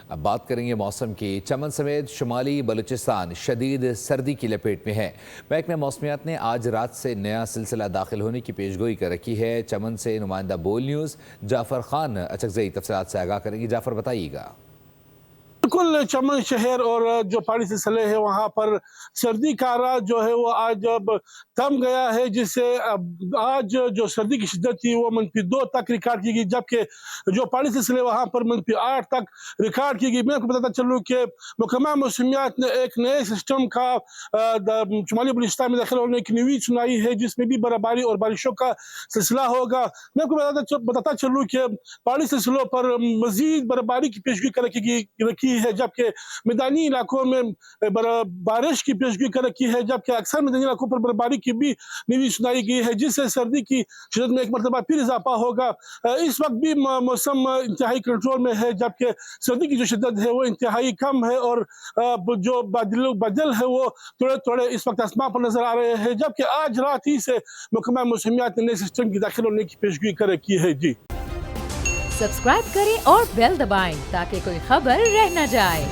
اب بات کریں گے موسم کی۔ چمن سمیت شمالی بلوچستان شدید سردی کی لپیٹ میں ہے۔ محکمہ موسمیات نے آج رات سے نیا سلسلہ داخل ہونے کی پیشگوئی کر رکھی ہے۔ چمن سے نمائندہ بول نیوز جعفر خان اچکزئی تفصیلات سے آگاہ کریں گے۔ جعفر بتائیے گا۔ بالکل چمن شہر اور جو پہاڑی سلسلے ہیں وہاں پر سردی کا راج جو ہے وہ آج اب تھم گیا ہے، جس سے آج جو سردی کی شدت تھی وہ -2 تک ریکارڈ کی گئی، جبکہ جو پہاڑی سلسلے وہاں پر -8 تک ریکارڈ کی گئی۔ میں آپ کو بتاتا چلوں کہ محکمہ موسمیات نے ایک نئے سسٹم کا شمالی بلوچستان میں داخل ہونے کی نیوز سنائی ہے، جس میں بھی برف باری اور بارشوں کا سلسلہ ہوگا۔ میں آپ کو بتاتا چلوں کہ پہاڑی سلسلوں پر مزید برف باری کی پیشگوئی کر رکھی ہے، جبکہ میدانی علاقوں میں بارش کی پیشگوئی کر رکھی ہے، جبکہ اکثر میدانی علاقوں پر برفباری کی بھی نیوز سنائی گئی ہے، جس سے سردی کی شدت میں ایک مرتبہ پھر اضافہ ہوگا۔ اس وقت بھی موسم انتہائی کنٹرول میں ہے، جبکہ سردی کی جو شدت ہے وہ انتہائی کم ہے، اور جو بادل ہے وہ تھوڑے تھوڑے اس وقت آسمان پر نظر آ رہے ہیں، جبکہ آج رات ہی سے محکمہ موسمیات نے نئے سسٹم کی داخل ہونے کی پیشگوئی کر رکھی ہے۔ جی سبسکرائب کریں اور بیل دبائیں تاکہ کوئی خبر رہ نہ جائے۔